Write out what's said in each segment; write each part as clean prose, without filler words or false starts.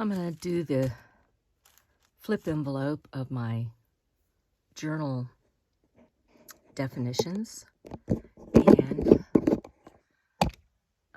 I'm going to do the flip envelope of my journal definitions. And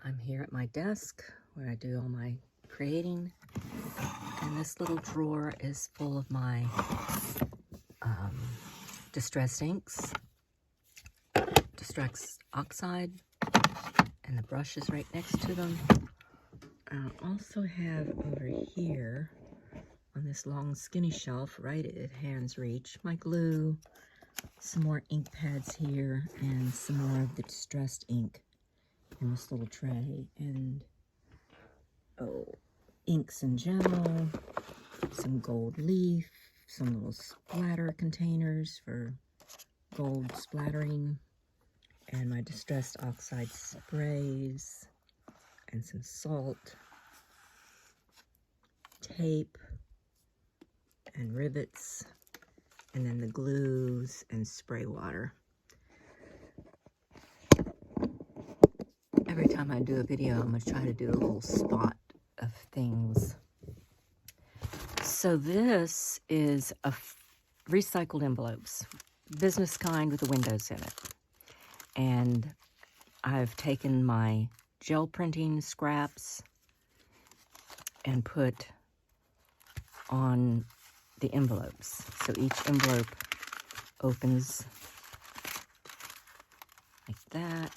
I'm here at my desk where I do all my creating. And this little drawer is full of my distressed inks, distressed oxide, and the brush is right next to them. I also have over here on this long skinny shelf right at hand's reach my glue, some more ink pads here, and some more of the distressed ink in this little tray, and inks in general, some gold leaf, some little splatter containers for gold splattering, and my distressed oxide sprays, and some salt, tape, and rivets, and then the glues and spray water. Every time I do a video, I'm going to try to do a little spot of things. So this is a recycled envelopes, business kind with the windows in it. And I've taken my gel printing scraps and put on the envelopes. So each envelope opens like that.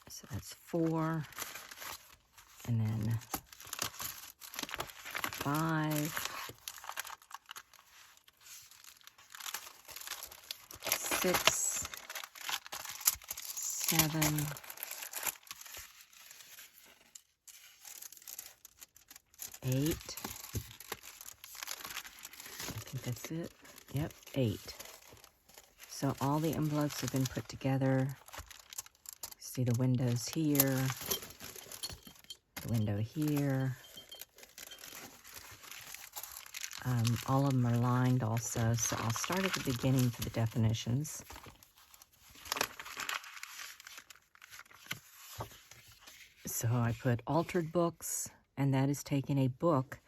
So that's 4, and then 5, 6, 7, 8. I think that's it. Yep, 8. So all the envelopes have been put together. See the windows here, the window here. All of them are lined also, so I'll start at the beginning for the definitions. So I put altered books, and that is taking a book.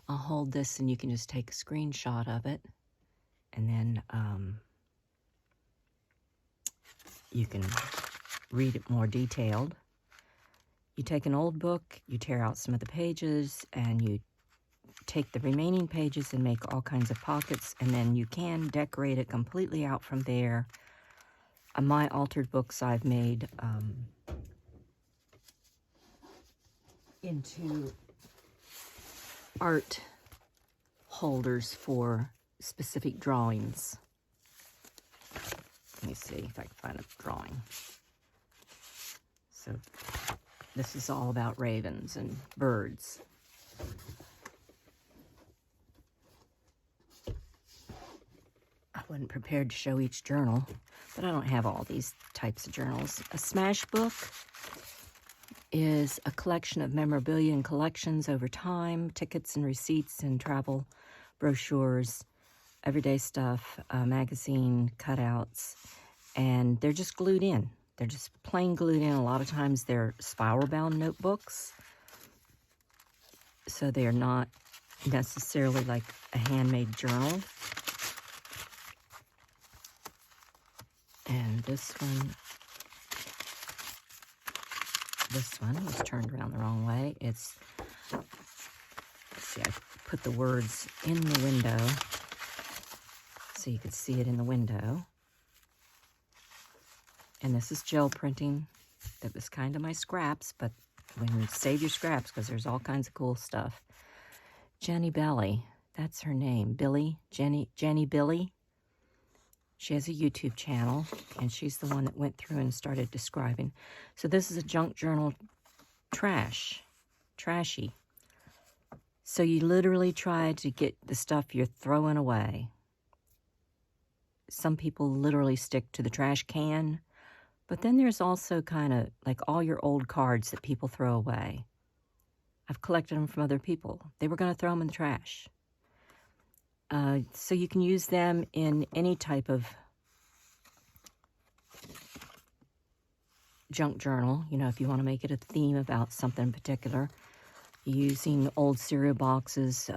I'll hold this and you can just take a screenshot of it, and then you can read it more detailed. You take an old book, you tear out some of the pages, and you take the remaining pages and make all kinds of pockets, and then you can decorate it completely out from there. My altered books I've made into art holders for specific drawings. Let me see if I can find a drawing. So this is all about ravens and birds. I wasn't prepared to show each journal, but I don't have all these types of journals. A smash book is a collection of memorabilia and collections over time, tickets and receipts and travel brochures, everyday stuff, magazine cutouts, and they're just glued in. They're just plain glued in. A lot of times they're spiral-bound notebooks, so they are not necessarily like a handmade journal. And this one was turned around the wrong way. Let's see, I put the words in the window so you could see it in the window. And this is gel printing. That was kind of my scraps, but when you save your scraps, because there's all kinds of cool stuff. Jenny Belly, that's her name. Jenny Billy. She has a YouTube channel, and she's the one that went through and started describing. So this is a junk journal trashy. So you literally try to get the stuff you're throwing away. Some people literally stick to the trash can, but then there's also kind of like all your old cards that people throw away. I've collected them from other people. They were going to throw them in the trash. So you can use them in any type of junk journal. You know, if you want to make it a theme about something in particular, using old cereal boxes,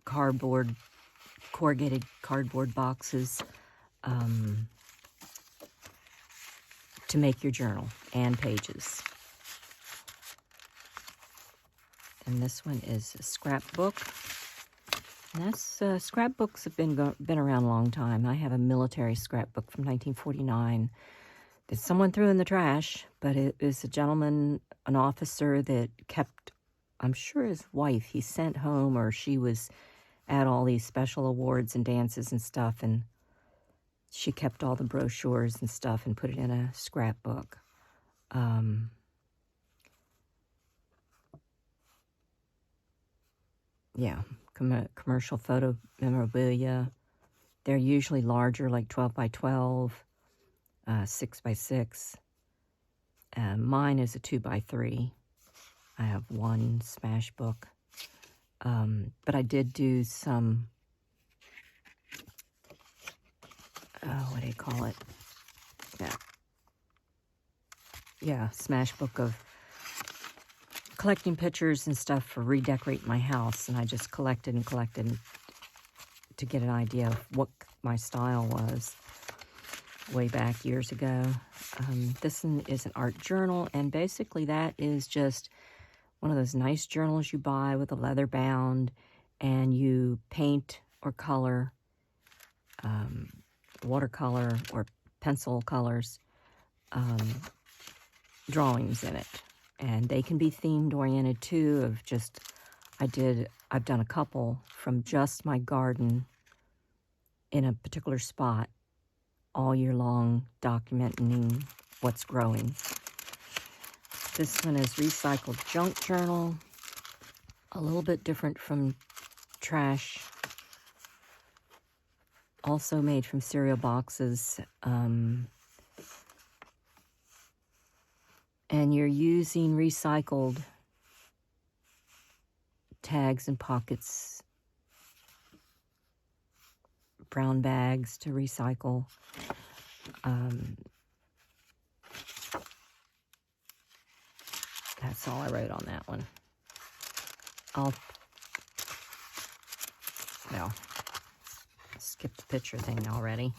corrugated cardboard boxes, to make your journal and pages. And this one is a scrapbook. And that's scrapbooks have been around a long time. I have a military scrapbook from 1949 that someone threw in the trash, but it is a gentleman, an officer that kept, I'm sure his wife, he sent home, or she was at all these special awards and dances and stuff, and she kept all the brochures and stuff and put it in a scrapbook. Yeah, commercial photo memorabilia. They're usually larger, like 12 by 12, 6 by 6. Mine is a 2 by 3. I have one smash book. But I did do some, what do you call it? Yeah, smash book of collecting pictures and stuff for redecorating my house. And I just collected and collected to get an idea of what my style was way back years ago. This one is an art journal, and basically that is just one of those nice journals you buy with a leather bound, and you paint or color, watercolor or pencil colors, drawings in it. And they can be themed oriented too, of just, I've done a couple from just my garden in a particular spot all year long, documenting what's growing. This one is recycled junk journal, a little bit different from trash, also made from cereal boxes, and you're using recycled tags and pockets, brown bags to recycle. That's all I wrote on that one. Skip the picture thing already.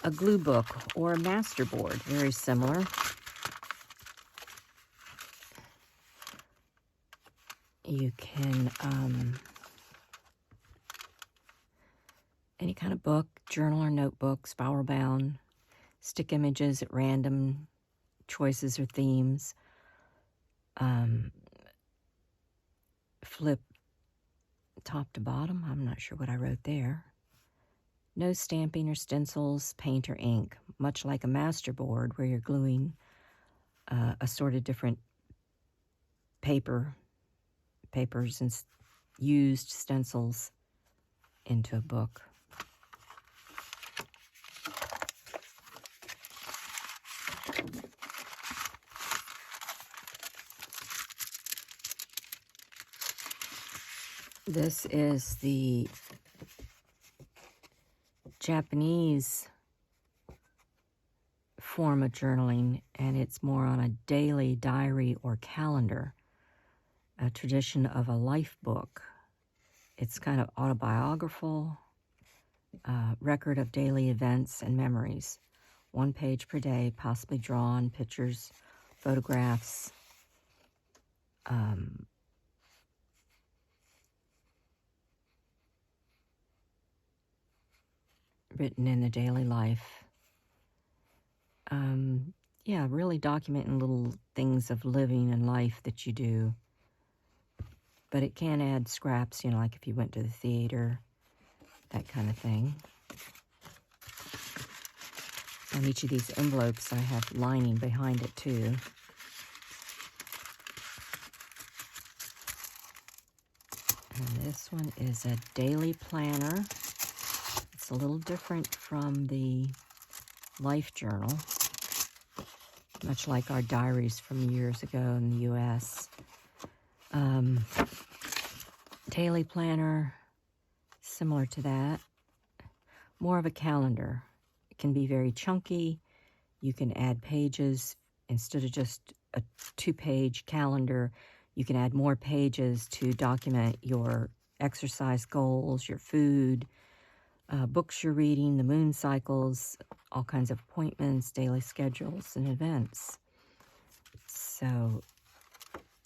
A glue book or a master board, very similar. You can, any kind of book, journal or notebook, spiral bound, stick images at random, choices or themes, flip top to bottom. I'm not sure what I wrote there. No stamping or stencils, paint or ink, much like a master board where you're gluing assorted different papers and used stencils into a book. This is the Japanese form of journaling, and it's more on a daily diary or calendar, a tradition of a life book. It's kind of autobiographical, record of daily events and memories. 1 page per day, possibly drawn, pictures, photographs, written in the daily life. Yeah, really documenting little things of living and life that you do. But it can add scraps, you know, like if you went to the theater, that kind of thing. On each of these envelopes, I have lining behind it too. And this one is a daily planner. It's a little different from the life journal, much like our diaries from years ago in the U.S. Daily planner, similar to that. More of a calendar. It can be very chunky. You can add pages. Instead of just a 2-page calendar, You can add more pages to document your exercise goals, your food, books you're reading, the moon cycles, all kinds of appointments, daily schedules, and events. So,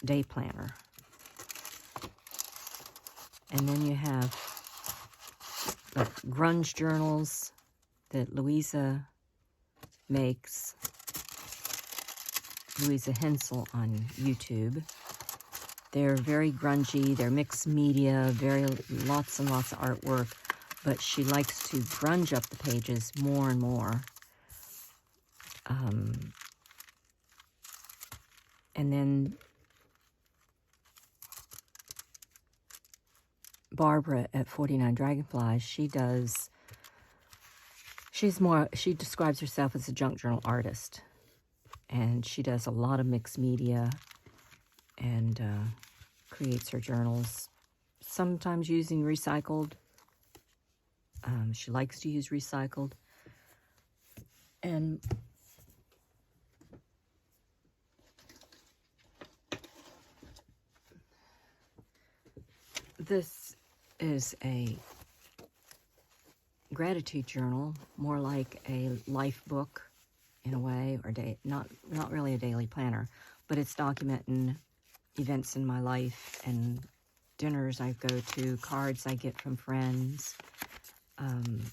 day planner. And then you have like grunge journals that Louisa makes. Louisa Hensel on YouTube. They're very grungy, they're mixed media, lots and lots of artwork, but she likes to grunge up the pages more and more. And then Barbara at 49 Dragonflies, she describes herself as a junk journal artist. And she does a lot of mixed media and creates her journals, sometimes using recycled. She likes to use recycled. And this is a gratitude journal, more like a life book in a way, or not really a daily planner, but it's documenting events in my life and dinners I go to, cards I get from friends, and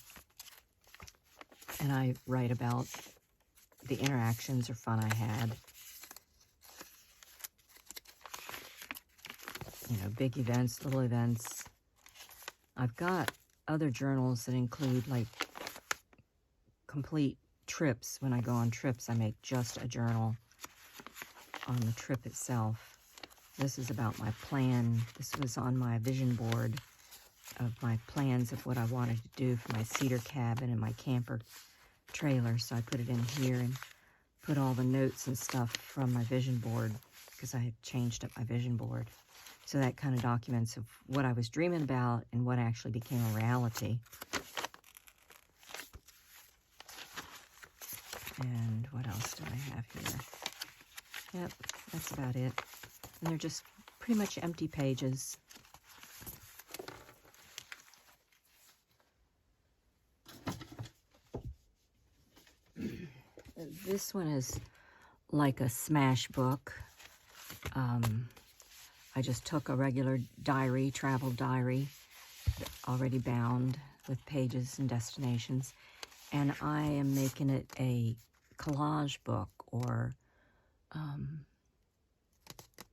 I write about the interactions or fun I had. You know, big events, little events. I've got other journals that include like complete trips. When I go on trips, I make just a journal on the trip itself. This is about my plan. This was on my vision board of my plans of what I wanted to do for my cedar cabin and my camper trailer. So I put it in here and put all the notes and stuff from my vision board because I had changed up my vision board. So that kind of documents of what I was dreaming about and what actually became a reality. And what else do I have here? Yep, that's about it. And they're just pretty much empty pages. This one is like a smash book. I just took a regular diary, travel diary, already bound with pages and destinations, and I am making it a collage book or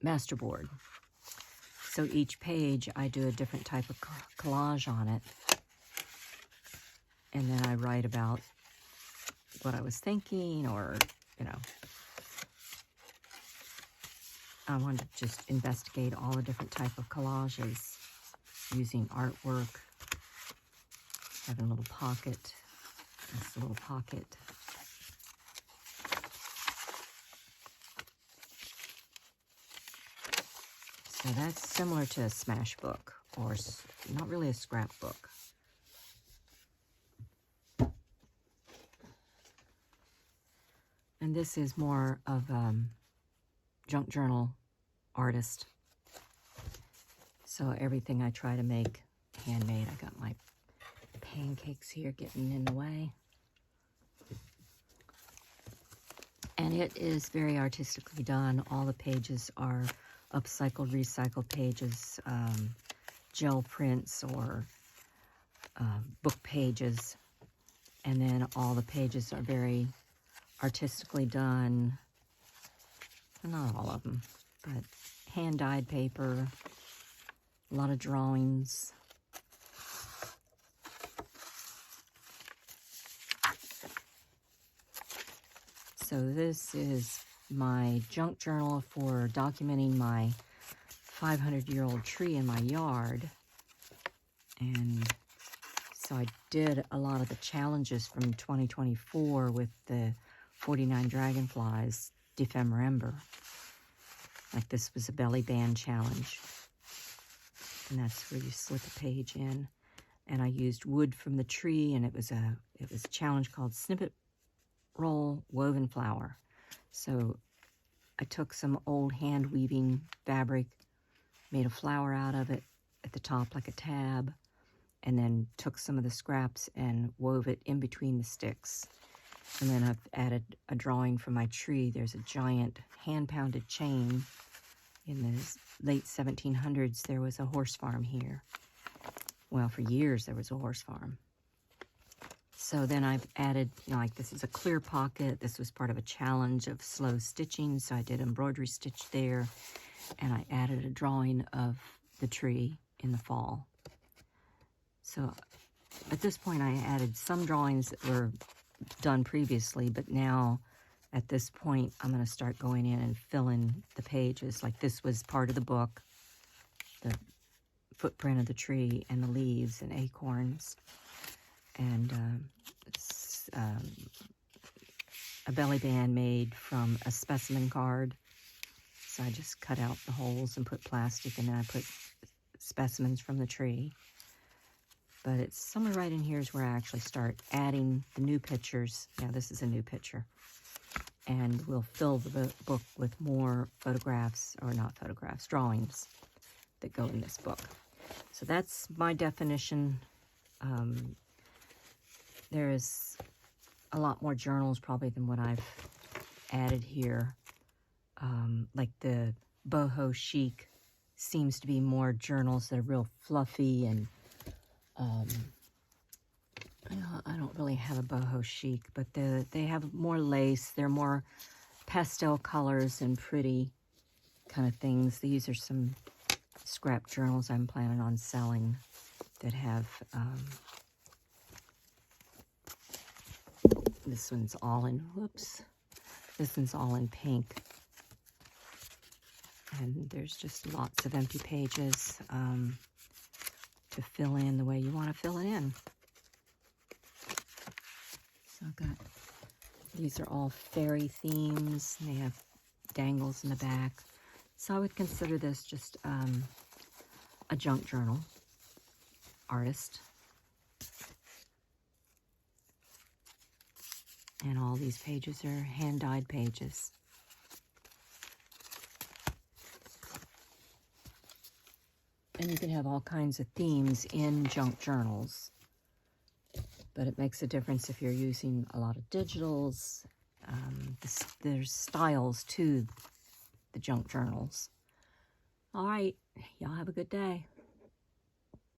masterboard. So each page I do a different type of collage on it, and then I write about what I was thinking, or, you know, I wanted to just investigate all the different type of collages using artwork. Having a little pocket. That's a little pocket. So that's similar to a smash book, or not really a scrapbook. And this is more of junk journal artist. So everything I try to make handmade. I got my pancakes here getting in the way. And it is very artistically done. All the pages are upcycled, recycled pages, gel prints or book pages. And then all the pages are very artistically done. Not all of them, but hand-dyed paper, a lot of drawings. So this is my junk journal for documenting my 500-year-old tree in my yard. And so I did a lot of the challenges from 2024 with the 49 Dragonflies Defemember. Like this was a belly band challenge. And that's where you slip a page in. And I used wood from the tree, and it was a challenge called Snippet Roll Woven Flower. So I took some old hand weaving fabric, made a flower out of it at the top like a tab, and then took some of the scraps and wove it in between the sticks. And then I've added a drawing from my tree. There's a giant hand-pounded chain. In the late 1700s, there was a horse farm here. Well, for years there was a horse farm. So then I've added, like this is a clear pocket. This was part of a challenge of slow stitching, so I did embroidery stitch there, and I added a drawing of the tree in the fall. So at this point I added some drawings that were done previously, but now at this point I'm going to start going in and filling the pages. Like this was part of the book, the footprint of the tree and the leaves and acorns, and a belly band made from a specimen card. So I just cut out the holes and put plastic, and then I put specimens from the tree. But it's somewhere right in here is where I actually start adding the new pictures. Yeah, this is a new picture. And we'll fill the book with more photographs, or not photographs, drawings that go in this book. So that's my definition. There is a lot more journals probably than what I've added here. Like the Boho Chic seems to be more journals that are real fluffy, and I don't really have a Boho Chic, but they have more lace. They're more pastel colors and pretty kind of things. These are some scrap journals I'm planning on selling that have, this one's all in, whoops, this one's all in pink. And there's just lots of empty pages to fill in the way you want to fill it in. So I've got, these are all fairy themes, and they have dangles in the back. So I would consider this just a junk journal artist. And all these pages are hand-dyed pages. And you can have all kinds of themes in junk journals. But it makes a difference if you're using a lot of digitals. There's styles to the junk journals. All right, y'all have a good day.